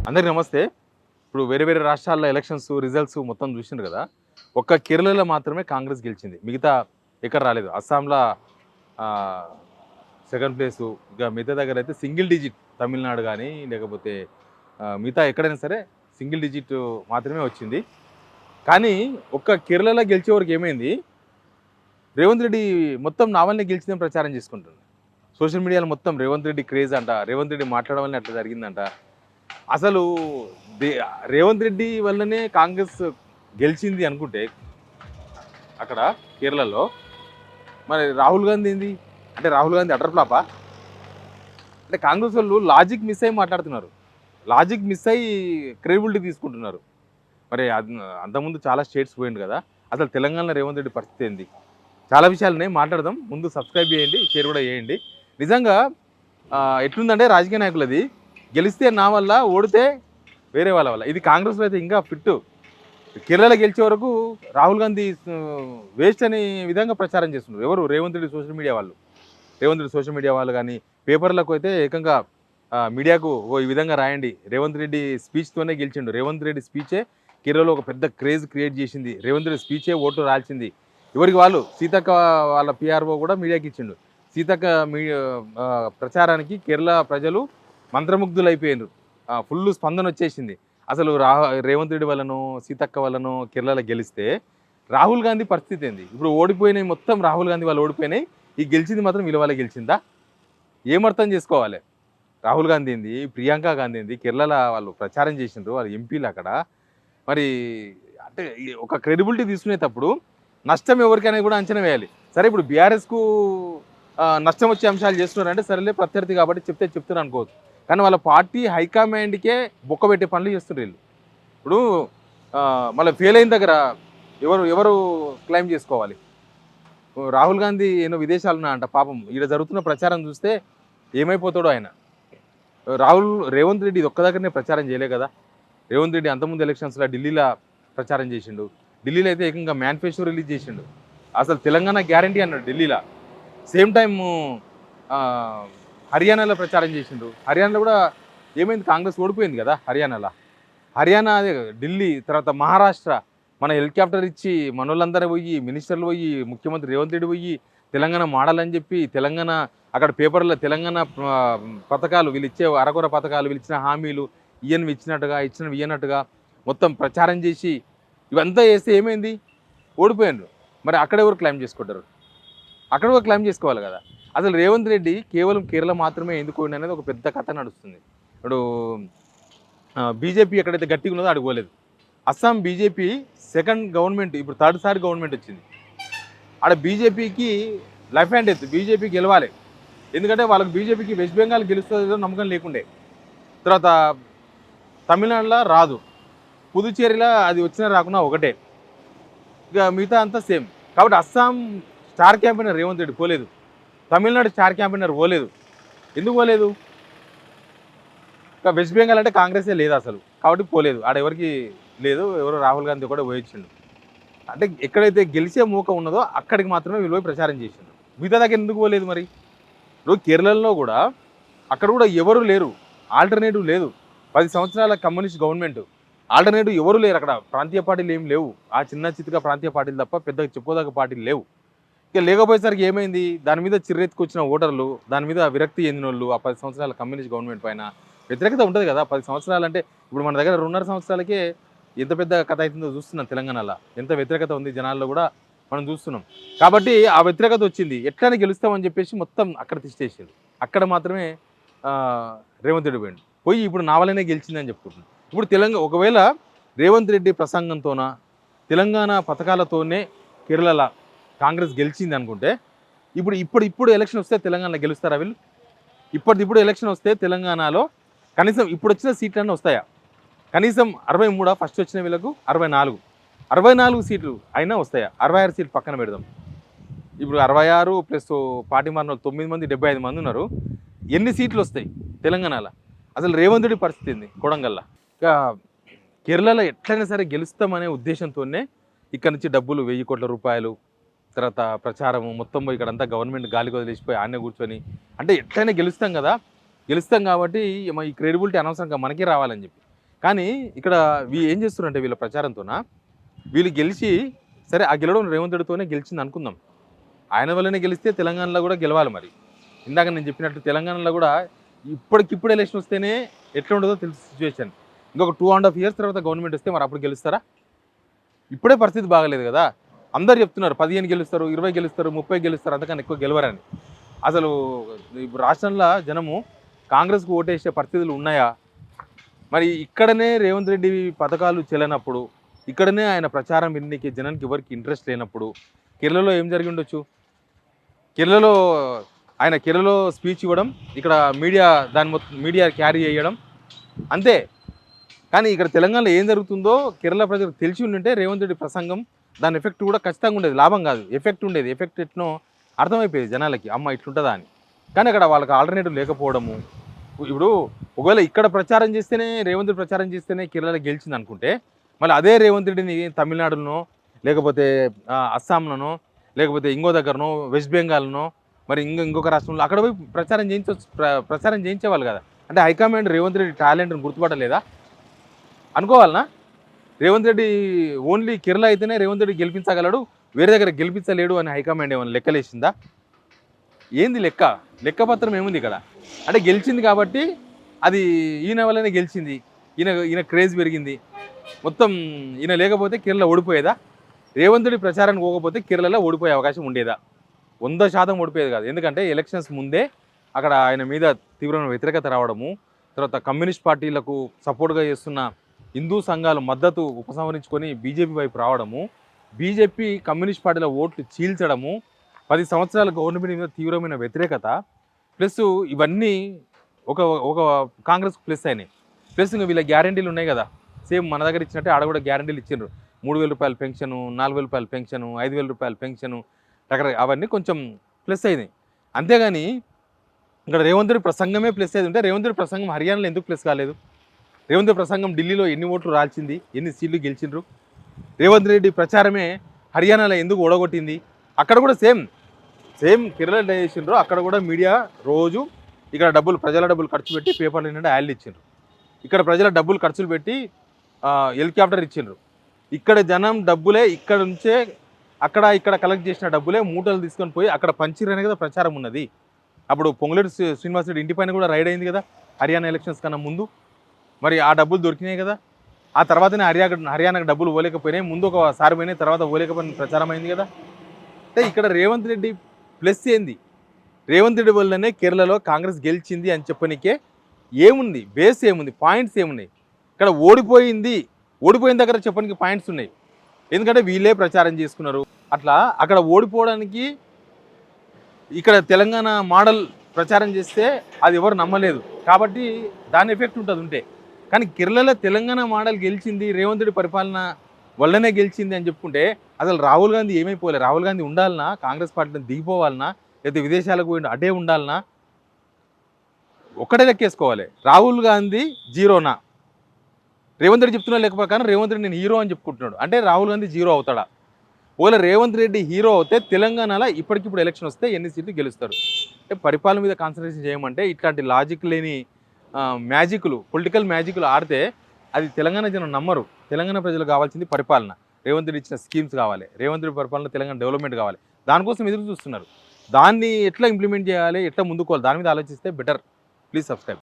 అందరికీ నమస్తే. ఇప్పుడు వేరే వేరే రాష్ట్రాల్లో ఎలక్షన్స్ రిజల్ట్స్ మొత్తం చూసిండ్రు కదా. ఒక్క కేరళలో మాత్రమే కాంగ్రెస్ గెలిచింది. మిగతా ఎక్కడ రాలేదు. అస్సాంలో సెకండ్ ప్లేసు. ఇక మిగతా దగ్గర అయితే సింగిల్ డిజిట్ తమిళనాడు కానీ లేకపోతే మిగతా ఎక్కడైనా సరే సింగిల్ డిజిట్ మాత్రమే వచ్చింది. కానీ ఒక్క కేరళలో గెలిచే వరకు ఏమైంది, రేవంత్ రెడ్డి మొత్తం నా వల్లనే గెలిచిందని ప్రచారం చేసుకుంటున్నాడు. సోషల్ మీడియాలో మొత్తం రేవంత్ రెడ్డి క్రేజ్ అంట, రేవంత్ రెడ్డి మాట్లాడడం వల్లనే అట్లా జరిగిందంట. అసలు రేవంత్ రెడ్డి వల్లనే కాంగ్రెస్ గెలిచింది అనుకుంటే అక్కడ కేరళలో, మరి రాహుల్ గాంధీ ఏంది అంటే రాహుల్ గాంధీ అటర్ ఫ్లాపా? అంటే కాంగ్రెస్ వాళ్ళు లాజిక్ మిస్ అయ్యి మాట్లాడుతున్నారు, లాజిక్ మిస్ అయ్యి క్రెడిబిలిటీ తీసుకుంటున్నారు. మరి అంతకుముందు చాలా స్టేట్స్ పోయింది కదా, అసలు తెలంగాణలో రేవంత్ రెడ్డి పరిస్థితి ఏంది? చాలా విషయాలనే మాట్లాడదాం. ముందు సబ్స్క్రైబ్ చేయండి, షేర్ కూడా చేయండి. నిజంగా ఎట్లుందంటే రాజకీయ నాయకులది, గెలిస్తే నా వల్ల, ఓడితే వేరే వాళ్ళ వల్ల. ఇది కాంగ్రెస్లో అయితే ఇంకా ఫిట్. కేరళ గెలిచే వరకు రాహుల్ గాంధీ వేస్ట్ అనే విధంగా ప్రచారం చేస్తున్నారు. ఎవరు? రేవంత్ రెడ్డి సోషల్ మీడియా వాళ్ళు. రేవంత్ రెడ్డి సోషల్ మీడియా వాళ్ళు కానీ పేపర్లకు అయితే ఏకంగా మీడియాకు ఈ విధంగా రాయండి, రేవంత్ రెడ్డి స్పీచ్తోనే గెలిచిండు, రేవంత్ రెడ్డి స్పీచే కేరళలో ఒక పెద్ద క్రేజ్ క్రియేట్ చేసింది, రేవంత్ రెడ్డి స్పీచే ఓటు రాల్చింది. ఎవరికి వాళ్ళు, సీతక్క వాళ్ళ పిఆర్ఓ కూడా మీడియాకి ఇచ్చిండు. సీతక్క ప్రచారానికి కేరళ ప్రజలు మంత్రముగ్ధులు అయిపోయారు. ఫుల్ స్పందన వచ్చేసింది. అసలు రేవంత్ రెడ్డి వల్లనో సీతక్క వల్లనో కేరళలో గెలిస్తే రాహుల్ గాంధీ పరిస్థితి ఏంది? ఇప్పుడు ఓడిపోయినాయి మొత్తం, రాహుల్ గాంధీ వాళ్ళు ఓడిపోయినాయి. ఈ గెలిచింది మాత్రం వీళ్ళ వల్ల గెలిచిందా? ఏమర్థం చేసుకోవాలి? రాహుల్ గాంధీ ఏంది, ప్రియాంక గాంధీ ఏంది, కేరళలో వాళ్ళు ప్రచారం చేసిండ్రు, వాళ్ళు ఎంపీలు అక్కడ. మరి అంటే ఒక క్రెడిబిలిటీ తీసుకునేటప్పుడు నష్టం ఎవరికైనా కూడా అంచనా వేయాలి. సరే, ఇప్పుడు బీఆర్ఎస్కు నష్టం వచ్చే అంశాలు చేస్తున్నారంటే సరేలే, ప్రత్యర్థి కాబట్టి చెప్తున్నారు అనుకోవచ్చు. కానీ వాళ్ళ పార్టీ హైకమాండ్కే బొక్క పెట్టే పనులు చేస్తున్నారు వీళ్ళు. ఇప్పుడు మళ్ళీ ఫెయిల్ అయిన దగ్గర ఎవరు క్లెయిమ్ చేసుకోవాలి? రాహుల్ గాంధీ ఏమో విదేశాలు ఉన్నా అంట. పాపం ఈడ జరుగుతున్న ప్రచారం చూస్తే ఏమైపోతాడో ఆయన. రేవంత్ రెడ్డి ఇది ఒక్క దగ్గరనే ప్రచారం చేయలే కదా. రేవంత్ రెడ్డి అంతకుముందు ఎలక్షన్స్లో ఢిల్లీలో ప్రచారం చేసిండు. ఢిల్లీలో అయితే ఏకంగా మేనిఫెస్టో రిలీజ్ చేసిండు. అసలు తెలంగాణ గ్యారంటీ అన్నాడు ఢిల్లీలో. సేమ్ టైము హర్యానాలో ప్రచారం చేసిండు. హర్యానాలో కూడా ఏమైంది, కాంగ్రెస్ ఓడిపోయింది కదా హర్యానాలో. హర్యానా అదే ఢిల్లీ తర్వాత మహారాష్ట్ర, మన హెలికాప్టర్ ఇచ్చి మనోళ్ళందరూ పోయి, మినిస్టర్లు పోయి, ముఖ్యమంత్రి రేవంత్ రెడ్డి పోయి తెలంగాణ మాడాలని చెప్పి తెలంగాణ అక్కడ పేపర్లో తెలంగాణ పథకాలు వీళ్ళు ఇచ్చే అరకొర పథకాలు, వీళ్ళు ఇచ్చిన హామీలు ఇయ్యనివి ఇచ్చినవి ఇయ్యనట్టుగా మొత్తం ప్రచారం చేసి ఇవంతా చేస్తే ఏమైంది, ఓడిపోయారు. మరి అక్కడ ఎవరు క్లెయిమ్ చేసుకుంటారు? అక్కడ కూడా క్లెయిమ్ చేసుకోవాలి కదా. అసలు రేవంత్ రెడ్డి కేవలం కేరళ మాత్రమే ఎందుకు అనేది ఒక పెద్ద కథ నడుస్తుంది. ఇప్పుడు బీజేపీ ఎక్కడైతే గట్టిగా ఉన్నదో అడుగుకోలేదు. అస్సాం బీజేపీ సెకండ్ గవర్నమెంట్, ఇప్పుడు థర్డ్ సారి గవర్నమెంట్ వచ్చింది. ఆడ బీజేపీకి లైఫ్ అండ్ డెత్, బీజేపీ గెలవాలి. ఎందుకంటే వాళ్ళకి బీజేపీకి వెస్ట్ బెంగాల్ గెలుస్తుందో నమ్మకం లేకుండే. తర్వాత తమిళనాడులో రాదు, పుదుచ్చేరిలో అది వచ్చినా రాకున్నా ఒకటే, ఇక మిగతా అంతా సేమ్. కాబట్టి అస్సాం స్టార్ క్యాంపెయినర్ రేవంత్ రెడ్డి పోలేదు, తమిళనాడు స్టార్ క్యాంపెయినర్ పోలేదు. ఎందుకు పోలేదు? ఇంకా వెస్ట్ బెంగాల్ అంటే కాంగ్రెసే లేదు అసలు, కాబట్టి పోలేదు. ఆడ ఎవరికి లేదు, ఎవరో రాహుల్ గాంధీ కూడా పోయించిండు. అంటే ఎక్కడైతే గెలిచే మూక ఉన్నదో అక్కడికి మాత్రమే వీళ్ళు పోయి ప్రచారం చేసిండు. మిగతా దగ్గర ఎందుకు పోలేదు? మరి ఇప్పుడు కేరళలో కూడా అక్కడ కూడా ఎవరు లేరు, ఆల్టర్నేటివ్ లేదు. 10 సంవత్సరాల కమ్యూనిస్ట్ గవర్నమెంట్, ఆల్టర్నేటివ్ ఎవరు లేరు అక్కడ. ప్రాంతీయ పార్టీలు ఏం లేవు, ఆ చిన్న చిత్తగా ప్రాంతీయ పార్టీలు తప్ప పెద్దగా చెప్పుకోదగ్గ పార్టీలు లేవు. ఇక లేకపోయేసరికి ఏమైంది, దాని మీద చిర్రెత్తుకొచ్చిన ఓటర్లు, దాని మీద విరక్తి చెందిన వాళ్ళు ఆ 10 సంవత్సరాల కమ్యూనిస్ట్ గవర్నమెంట్ పైన వ్యతిరేకత ఉంటుంది కదా. 10 సంవత్సరాలు అంటే ఇప్పుడు మన దగ్గర 2.5 సంవత్సరాలకే ఎంత పెద్ద కథ అవుతుందో చూస్తున్నాం. తెలంగాణలో ఎంత వ్యతిరేకత ఉంది జనాల్లో కూడా మనం చూస్తున్నాం. కాబట్టి ఆ వ్యతిరేకత వచ్చింది, ఎట్లనే గెలుస్తామని చెప్పేసి మొత్తం అక్కడ తీసేసారు. అక్కడ మాత్రమే రేవంత్ రెడ్డి పోయి ఇప్పుడు నా వల్లనే గెలిచిందని చెప్పుకుంటున్నాను. ఇప్పుడు ఒకవేళ రేవంత్ రెడ్డి ప్రసంగంతోన తెలంగాణ పథకాలతోనే కేరళలో కాంగ్రెస్ గెలిచింది అనుకుంటే, ఇప్పుడు ఎలక్షన్ వస్తే తెలంగాణలో గెలుస్తారా వీళ్ళు? ఇప్పుడు ఎలక్షన్ వస్తే తెలంగాణలో కనీసం ఇప్పుడు వచ్చిన సీట్లన్నీ వస్తాయా? కనీసం 63 ఫస్ట్ వచ్చిన వీళ్ళకు 64 సీట్లు అయినా వస్తాయా? 66 సీట్లు పక్కన పెడదాం. ఇప్పుడు 66 ప్లస్ పార్టీ మారిన 9 మంది 75 మంది ఉన్నారు. ఎన్ని సీట్లు వస్తాయి తెలంగాణలో? అసలు రేవంత్ రెడ్డి పరిస్థితి ఏంది కొడంగల్లా? ఇక కేరళలో ఎట్లయినా సరే గెలుస్తామనే ఉద్దేశంతోనే ఇక్కడ నుంచి డబ్బులు 1000 కోట్ల రూపాయలు, తర్వాత ప్రచారము మొత్తం పోయి ఇక్కడంతా గవర్నమెంట్ గాలికి వదిలేసిపోయి ఆడనే కూర్చొని, అంటే ఎట్లయినా గెలుస్తాం కదా, గెలుస్తాం కాబట్టి ఈ క్రెడిబిలిటీ అనవసరంగా మనకే రావాలని చెప్పి కానీ ఇక్కడ ఏం చేస్తున్నారంటే వీళ్ళ ప్రచారంతోన వీళ్ళు గెలిచి సరే ఆ గెలవడం రేవంత్ రెడ్డితోనే గెలిచింది అనుకుందాం. ఆయన వల్లనే గెలిస్తే తెలంగాణలో కూడా గెలవాలి మరి. ఇందాక నేను చెప్పినట్టు తెలంగాణలో కూడా ఇప్పటికిప్పుడు ఎలక్షన్ వస్తేనే ఎట్లా ఉండదో తెలిసిన సిచ్యువేషన్. ఇంకొక 2.5 years తర్వాత గవర్నమెంట్ వస్తే మరి అప్పుడు గెలుస్తారా? ఇప్పుడే పరిస్థితి బాగలేదు కదా. అందరు చెప్తున్నారు 15 గెలుస్తారు, 20 గెలుస్తారు, 30 గెలుస్తారు, అంతకన్నా ఎక్కువ గెలవరని. అసలు ఇప్పుడు రాష్ట్రంలో జనము కాంగ్రెస్కు ఓటేసే పరిస్థితులు ఉన్నాయా? మరి ఇక్కడనే రేవంత్ రెడ్డి పథకాలు చెల్లనప్పుడు, ఇక్కడనే ఆయన ప్రచారం వినడానికి జనానికి ఎవరికి ఇంట్రెస్ట్ లేనప్పుడు కేరళలో ఏం జరిగి ఉండొచ్చు? కేరళలో కేరళలో స్పీచ్ ఇవ్వడం, ఇక్కడ మీడియా మీడియా క్యారీ చేయడం అంతే. కానీ ఇక్కడ తెలంగాణలో ఏం జరుగుతుందో కేరళ ప్రజలకు తెలిసి ఉండింటే రేవంత్ రెడ్డి ప్రసంగం దాని ఎఫెక్ట్ కూడా ఖచ్చితంగా ఉండేది, లాభం కాదు, ఎఫెక్ట్ ఉండేది. ఎఫెక్ట్ ఎట్నో అర్థమైపోయేది జనాలకి, అమ్మ ఇట్లుంటుందా అని. కానీ అక్కడ వాళ్ళకి ఆల్టర్నేటివ్ లేకపోవడము. ఇప్పుడు ఒకవేళ ఇక్కడ ప్రచారం చేస్తేనే రేవంత్ రెడ్డి ప్రచారం చేస్తేనే కేరళ గెలిచింది అనుకుంటే, మళ్ళీ అదే రేవంత్ రెడ్డిని తమిళనాడులోనో లేకపోతే అస్సాంలోనో లేకపోతే ఇంకో దగ్గరనో వెస్ట్ బెంగాల్నో మరి ఇంకొక రాష్ట్రంలో అక్కడ పోయి ప్రచారం చేయించేవాళ్ళు కదా. అంటే హైకమాండ్ రేవంత్ రెడ్డి టాలెంట్ని గుర్తుపట్టలేదా అనుకోవాలనా? రేవంత్ రెడ్డి ఓన్లీ కేరళ అయితేనే రేవంత్ రెడ్డి గెలిపించగలడు, వేరే దగ్గర గెలిపించలేడు అని హైకమాండ్ ఏమైనా లెక్కలేసిందా? ఏంది లెక్కపత్రం ఏముంది ఇక్కడ? అంటే గెలిచింది కాబట్టి అది ఈయన వల్లనే గెలిచింది, ఈయన క్రేజ్ పెరిగింది మొత్తం. ఈయన లేకపోతే కేరళ ఓడిపోయేదా? రేవంత్ రెడ్డి ప్రచారానికి పోకపోతే కేరళలో ఓడిపోయే అవకాశం ఉండేదా? 100% ఓడిపోయేది కాదు. ఎందుకంటే ఎలక్షన్స్ ముందే అక్కడ ఆయన మీద తీవ్రమైన వ్యతిరేకత రావడము, తర్వాత కమ్యూనిస్ట్ పార్టీలకు సపోర్ట్గా చేస్తున్న హిందూ సంఘాలు మద్దతు ఉపసంహరించుకొని బీజేపీ వైపు రావడము, బీజేపీ కమ్యూనిస్ట్ పార్టీల ఓట్లు చీల్చడము, 10 సంవత్సరాల గవర్నమెంట్ మీద తీవ్రమైన వ్యతిరేకత, ప్లస్ ఇవన్నీ ఒక ఒక కాంగ్రెస్ ప్లస్ అయినాయి. ప్లస్ ఇంకా వీళ్ళ గ్యారంటీలు ఉన్నాయి కదా, సేమ్ మన దగ్గర ఇచ్చినట్టే ఆడ కూడా గ్యారంటీలు ఇచ్చిండ్రు. 3,000 రూపాయల పెన్షను, 4,000 రూపాయల పెన్షను, 5,000 రూపాయల పెన్షను, రకరకాల అవన్నీ కొంచెం ప్లస్ అయినాయి. అంతేగాని ఇక్కడ రేవంత్ రెడ్డి ప్రసంగమే ప్లస్ అయింది ఉంటే రేవంత్ రెడ్డి ప్రసంగం హర్యానాలో ఎందుకు ప్లస్ కాలేదు? రేవంత్ రెడ్డి ప్రసంగం ఢిల్లీలో ఎన్ని ఓట్లు రాల్చింది, ఎన్ని సీట్లు గెలిచిండ్రు? రేవంత్ రెడ్డి ప్రచారమే హర్యానాలో ఎందుకు ఓడగొట్టింది? అక్కడ కూడా సేమ్ కేరళ చేసిండ్రు. అక్కడ కూడా మీడియా రోజు ఇక్కడ ప్రజల డబ్బులు ఖర్చు పెట్టి పేపర్లు నిండా యాడ్లు ఇచ్చిండ్రు. ఇక్కడ ప్రజల డబ్బులు ఖర్చులు పెట్టి హెలికాప్టర్ ఇచ్చిండ్రు. ఇక్కడ జనం డబ్బులే ఇక్కడ నుంచే ఇక్కడ కలెక్ట్ చేసిన డబ్బులే మూటలు తీసుకొని పోయి అక్కడ పంచిరనే కదా ప్రచారం ఉన్నది. అప్పుడు పొంగులేటి శ్రీనివాసరెడ్డి ఇంటి పైన కూడా రైడ్ అయింది కదా హర్యానా ఎలక్షన్స్ కన్నా ముందు. మరి ఆ డబ్బులు దొరికినాయి కదా. ఆ తర్వాతనే హర్యానాకు డబ్బులు పోలేకపోయినాయి, ముందు ఒకసారి పోయినాయి, తర్వాత పోలేకపోయిన ప్రచారం అయింది కదా. అంటే ఇక్కడ రేవంత్ రెడ్డి ప్లస్ ఏంది? రేవంత్ రెడ్డి వల్లనే కేరళలో కాంగ్రెస్ గెలిచింది అని చెప్పనికే ఏముంది, బేస్ ఏముంది, పాయింట్స్ ఏమున్నాయి? ఇక్కడ ఓడిపోయిన దగ్గర చెప్పడానికి పాయింట్స్ ఉన్నాయి. ఎందుకంటే వీళ్ళే ప్రచారం చేసుకున్నారు. అట్లా అక్కడ ఓడిపోవడానికి ఇక్కడ తెలంగాణ మోడల్ ప్రచారం చేస్తే అది ఎవరు నమ్మలేదు కాబట్టి దాని ఎఫెక్ట్ ఉంటుంది ఉంటే. కానీ కేరళలో తెలంగాణ మోడల్ గెలిచింది, రేవంత్ రెడ్డి పరిపాలన వల్లనే గెలిచింది అని చెప్పుకుంటే అసలు రాహుల్ గాంధీ ఏమైపోలే? రాహుల్ గాంధీ ఉండాలన్నా, కాంగ్రెస్ పార్టీని దిగిపోవాలన్నా, లేదా విదేశాలకు పోయి అటే ఉండాలన్నా? ఒక్కటే లెక్కేసుకోవాలి, రాహుల్ గాంధీ జీరోనా? రేవంత్ రెడ్డి చెప్తున్నా లేకపోతే రేవంత్ రెడ్డి నేను హీరో అని చెప్పుకుంటున్నాడు అంటే రాహుల్ గాంధీ జీరో అవుతాడా? ఒకవేళ రేవంత్ రెడ్డి హీరో అవుతే తెలంగాణలో ఇప్పటికిప్పుడు ఎలక్షన్ వస్తే ఎన్ని సీట్లు గెలుస్తారు? అంటే పరిపాలన మీద కాన్సన్ట్రేషన్ చేయమంటే ఇట్లాంటి లాజిక్ లేని పొలిటికల్ మ్యాజిక్లు ఆడితే అది తెలంగాణ జనం నమ్మరు. తెలంగాణ ప్రజలకు కావాల్సింది పరిపాలన, రేవంత్ రెడ్డి ఇచ్చిన స్కీమ్స్ కావాలి, రేవంత్ రెడ్డి పరిపాలన తెలంగాణ డెవలప్మెంట్ కావాలి. దానికోసం ఎదురు చూస్తున్నారు. దాన్ని ఎట్లా ఇంప్లిమెంట్ చేయాలి, ఎట్లా ముందుకోవాలి, దాని మీద ఆలోచిస్తే బెటర్. Please subscribe.